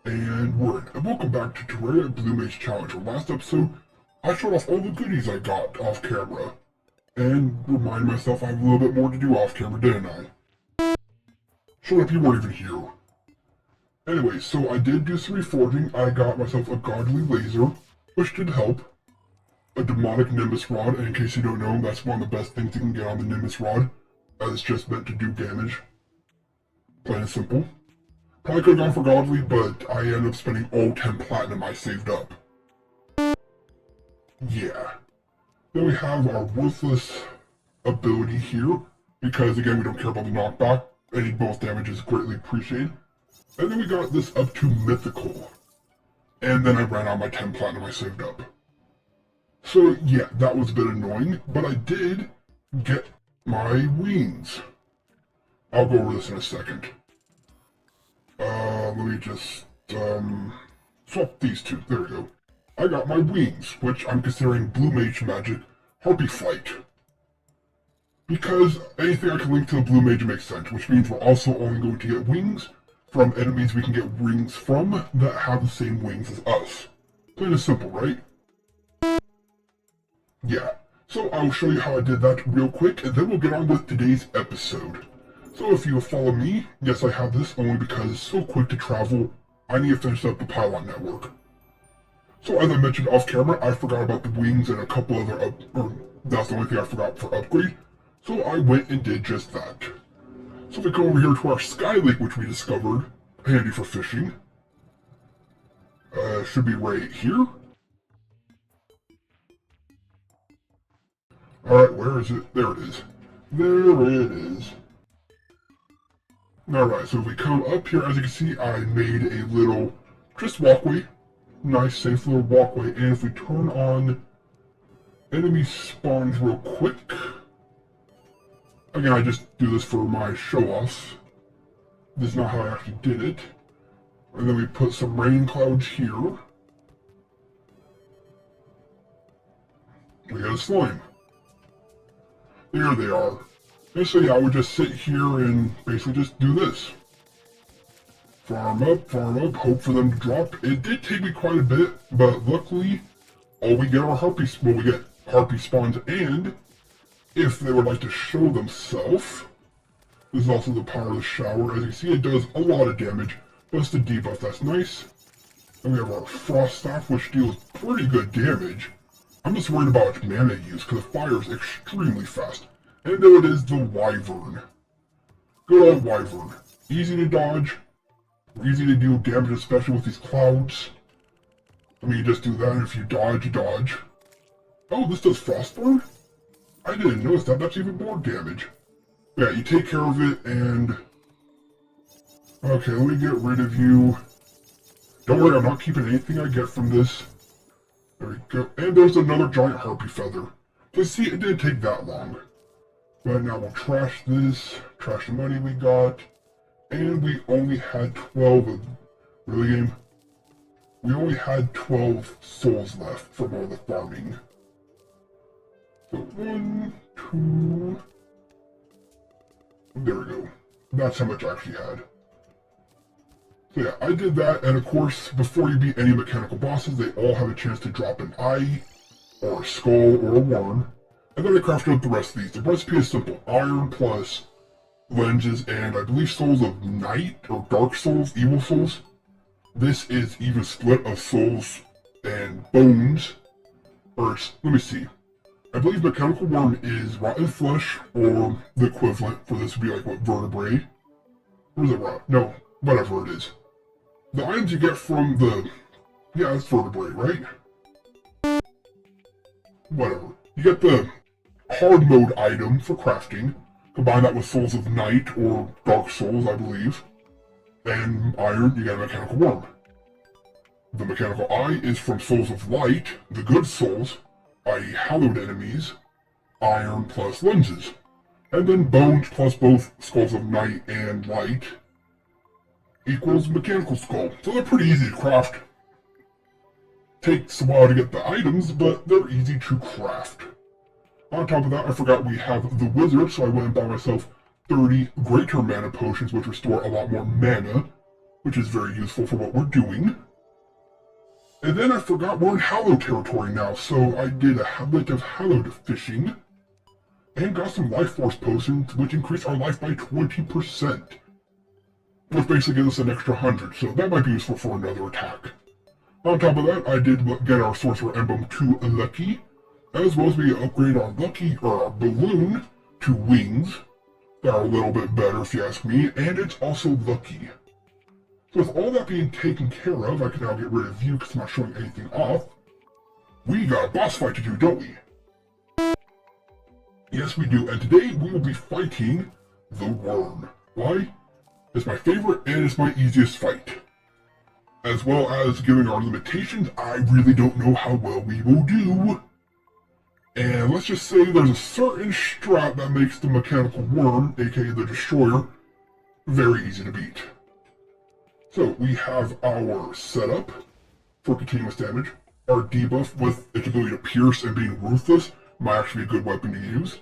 And we're in. And welcome back to Terraria Blue Mage Challenger. Last episode, I showed off all the goodies I got off camera. And reminded myself I have a little bit more to do off camera, didn't I? Showed up you weren't even here. Anyway, so I did do some reforging. I got myself a godly laser, which did help. A demonic Nimbus Rod, and in case you don't know, that's one of the best things you can get on the Nimbus Rod, as it's just meant to do damage. Plain and simple. Probably could have gone for godly, but I ended up spending all 10 platinum I saved up. Yeah. Then we have our worthless ability here, because again we don't care about the knockback. Any bonus damage is greatly appreciated. And then we got this up to mythical. And then I ran out of my 10 platinum I saved up. So yeah, that was a bit annoying, but I did get my wings. I'll go over this in a second. Let me just, swap these two. There we go. I got my wings, which I'm considering Blue Mage Magic Harpy Flight. Because anything I can link to the Blue Mage makes sense, which means we're also only going to get wings from enemies we can get wings from that have the same wings as us. Plain and simple, right? Yeah. So I'll show you how I did that real quick, and then we'll get on with today's episode. So if you follow me, yes, I have this only because it's so quick to travel, I need to finish up the pylon network. So as I mentioned off camera, I forgot about the wings and a couple other that's the only thing I forgot for upgrade. So I went and did just that. So if we come over here to our Sky Lake, which we discovered, handy for fishing. Should be right here. Alright, where is it? There it is. There it is. Alright, so if we come up here, as you can see, I made a little, just walkway. Nice, safe little walkway. And if we turn on enemy spawns real quick. Again, I just do this for my show-offs. This is not how I actually did it. And then we put some rain clouds here. We got a slime. There they are. And so yeah, I would just sit here and basically just do this. Farm up, hope for them to drop. It did take me quite a bit, but luckily, all we get are harpy spawns, and if they would like to show themselves, this is also the power of the shower. As you can see, it does a lot of damage, but it's the debuff, that's nice. And we have our frost staff, which deals pretty good damage. I'm just worried about its mana use, because the fire is extremely fast. And there it is, the Wyvern. Good old Wyvern. Easy to dodge, easy to do damage, especially with these clouds. I mean, you just do that, and if you dodge, you dodge. Oh, this does Frostburn? I didn't notice that, that's even more damage. Yeah, you take care of it, and... Okay, let me get rid of you. Don't worry, I'm not keeping anything I get from this. There we go. And there's another giant harpy feather. So see, it didn't take that long. But now we'll trash this, trash the money we got, and we only had 12 of, really game? We only had 12 souls left from all the farming. So 1, 2, there we go. That's how much I actually had. So yeah, I did that, and of course, before you beat any mechanical bosses, they all have a chance to drop an eye, or a skull, or a worm. And then I crafted up the rest of these. The recipe is simple. Iron plus lenses and I believe souls of night, or dark souls, evil souls. This is even split of souls and bones. Or, let me see. I believe mechanical worm is rotten flesh, or the equivalent for this would be like, what, vertebrae? Or is it rot? No, whatever it is. The items you get from the... Yeah, it's vertebrae, right? Whatever. You get the hard mode item for crafting. Combine that with souls of night, or dark souls, I believe. And iron, you get a mechanical worm. The mechanical eye is from souls of light, the good souls, i.e. hallowed enemies, iron plus lenses. And then bones plus both skulls of night and light equals mechanical skull. So they're pretty easy to craft. Takes a while to get the items, but they're easy to craft. On top of that, I forgot we have the wizard, so I went and bought myself 30 greater mana potions, which restore a lot more mana. which is very useful for what we're doing. And then I forgot we're in Hallow territory now, so I did a bit of Hallowed fishing, and got some Life Force potions, which increased our life by 20. Which basically gives us an extra 100, so that might be useful for another attack. On top of that, I did get our Sorcerer Emblem to Lucky, as well as we upgrade our Lucky, or our Balloon, to Wings. That are a little bit better if you ask me, and it's also Lucky. So with all that being taken care of, I can now get rid of you because I'm not showing anything off. We got a boss fight to do, don't we? Yes, we do, and today we will be fighting the Worm. Why? It's my favorite and it's my easiest fight. As well as given our limitations, I really don't know how well we will do. And let's just say there's a certain strat that makes the Mechanical Worm, aka the Destroyer, very easy to beat. So we have our setup for continuous damage, our debuff with its ability to pierce and being ruthless might actually be a good weapon to use.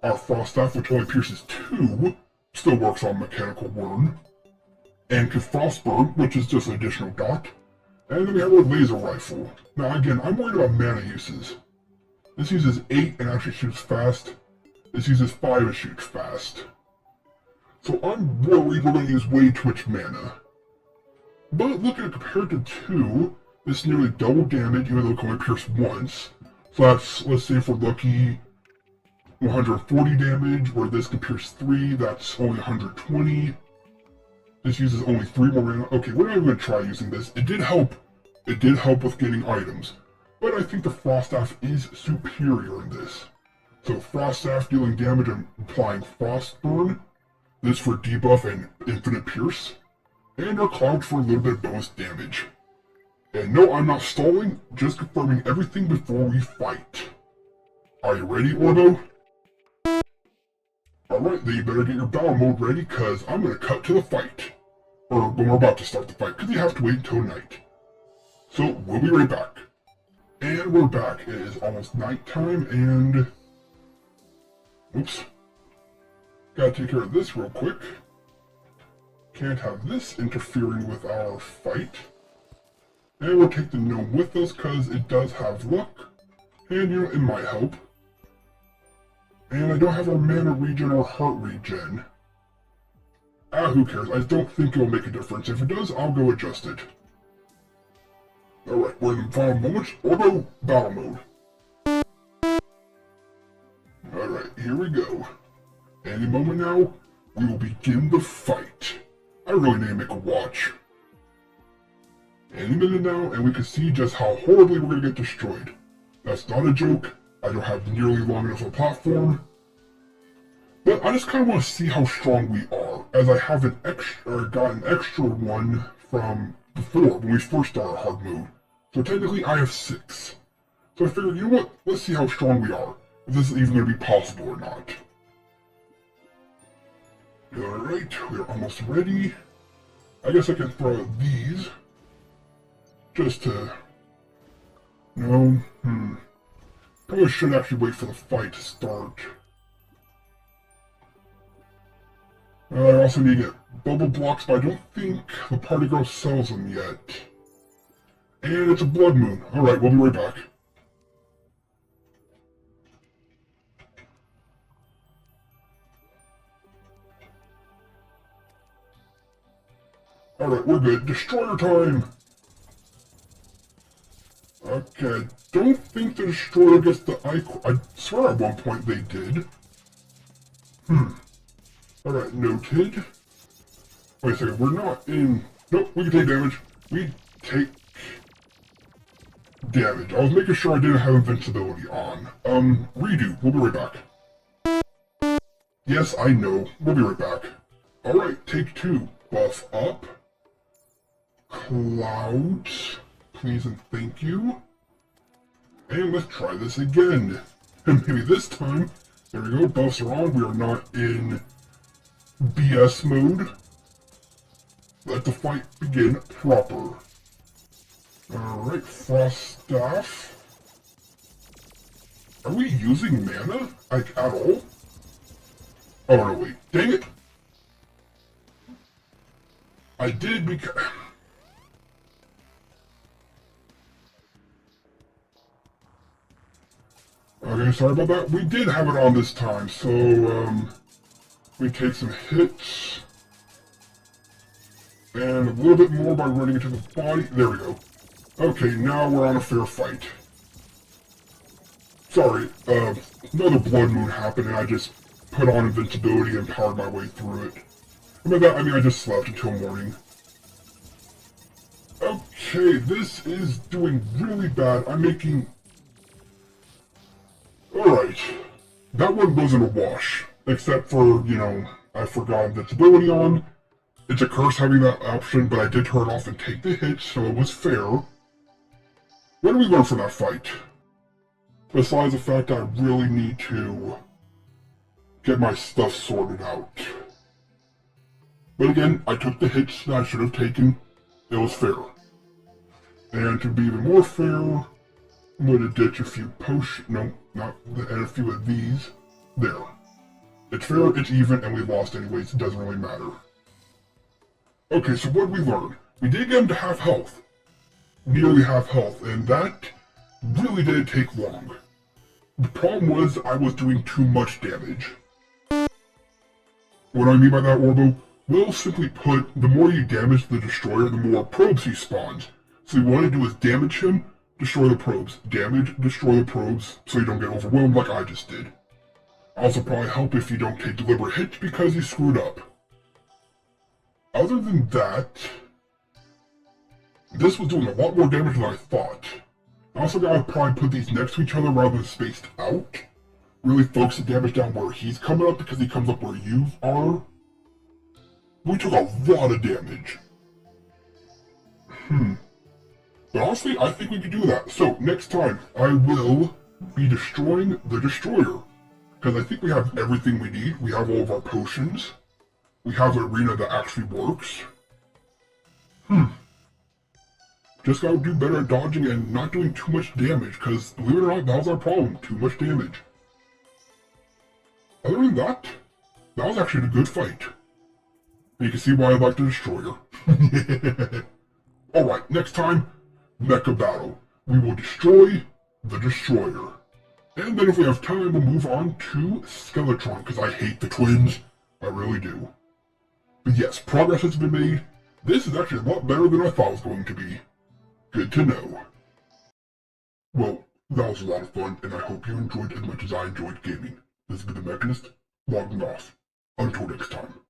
Our Frost Staff, which only pierces 2, still works on Mechanical Worm. And Frostburn, which is just an additional dot. And then we have our Laser Rifle. Now again, I'm worried about mana uses. This uses 8 and actually shoots fast. This uses 5 and shoots fast. So I'm worried we're going to use way too much mana. But looking at compared to 2, it's nearly double damage even though it can only pierce once. So that's, let's say for Lucky, 140 damage, where this can pierce 3, that's only 120. This uses only 3 more mana. Okay, we're not even going to try using this. It did help. It did help with getting items. But I think the Frost Staff is superior in this. So Frost Staff dealing damage and applying Frostburn. This for debuff and infinite pierce. And our Cloud for a little bit of bonus damage. And no, I'm not stalling, just confirming everything before we fight. Are you ready, Orbo? Alright, then you better get your battle mode ready, because I'm going to cut to the fight. Or when we're about to start the fight, because you have to wait until night. So, we'll be right back. And we're back. It is almost nighttime, and... oops. Gotta take care of this real quick. Can't have this interfering with our fight. And we'll take the gnome with us, because it does have luck. And, you know, it might help. And I don't have our mana regen or heart regen. Who cares? I don't think it'll make a difference. If it does, I'll go adjust it. Alright, we're in the final moments. Orbo, battle mode. Alright, here we go. Any moment now, we will begin the fight. I really need to make a watch. Any minute now, and we can see just how horribly we're going to get destroyed. That's not a joke. I don't have nearly long enough of a platform. But I just kind of want to see how strong we are, as I have got an extra one from before, when we first started hard mode. So technically I have 6. So I figured, you know what, let's see how strong we are, if this is even going to be possible or not. Alright, we're almost ready. I guess I can throw out these, just to... no, probably should actually wait for the fight to start. I also need to get bubble blocks, but I don't think the party girl sells them yet. And it's a blood moon. Alright, we'll be right back. Alright, we're good. Destroyer time! Okay, I don't think the Destroyer gets the icon. I swear at one point they did. Alright, noted. Wait a second, we're not in... nope, we can take damage. We take... damage. I was making sure I didn't have invincibility on. Redo. We'll be right back. Yes, I know. We'll be right back. Alright, take 2. Buff up. Clouds. Please and thank you. And let's try this again. And maybe this time, there we go, buffs are on. We are not in BS mode. Let the fight begin proper. Alright, Frost Staff. Are we using mana? Like, at all? Oh no, wait. Dang it! I did because... Okay, sorry about that. We did have it on this time, so, we take some hits. And a little bit more by running into the body. There we go. Okay, now we're on a fair fight. Sorry, another blood moon happened and I just put on invincibility and powered my way through it. And by that, I mean I just slept until morning. Okay, this is doing really bad. I'm making... Alright. That one wasn't a wash. Except for, you know, I forgot invincibility on. It's a curse having that option, but I did turn it off and take the hit, so it was fair. What do we learn from that fight? Besides the fact I really need to get my stuff sorted out. But again, I took the hits that I should have taken. It was fair. And to be even more fair, I'm going to ditch a few potions. No, not and a few of these. There. It's fair, it's even, and we lost anyways. It doesn't really matter. Okay, so what did we learn? We did get him to half health. Nearly half health, and that really didn't take long. The problem was I was doing too much damage. What I mean by that, Orbo? We'll simply put, the more you damage the destroyer, the more probes he spawns. So what you want to do is damage him, destroy the probes. Damage, destroy the probes, so you don't get overwhelmed like I just did. Also probably help if you don't take deliberate hits because you screwed up. Other than that, this was doing a lot more damage than I thought. I also gotta probably put these next to each other rather than spaced out. Really focus the damage down where he's coming up because he comes up where you are. We took a lot of damage. But honestly, I think we can do that. So, next time, I will be destroying the destroyer. Because I think we have everything we need. We have all of our potions. We have an arena that actually works. Just gotta do better at dodging and not doing too much damage, because believe it or not, that was our problem. Too much damage. Other than that, that was actually a good fight. And you can see why I like the destroyer. Alright, next time, Mecha Battle. We will destroy the destroyer. And then if we have time, we'll move on to Skeletron, because I hate the twins. I really do. But yes, progress has been made. This is actually a lot better than I thought it was going to be. Good to know. Well, that was a lot of fun, and I hope you enjoyed as much as I enjoyed gaming. This has been the Mechanist, logging off. Until next time.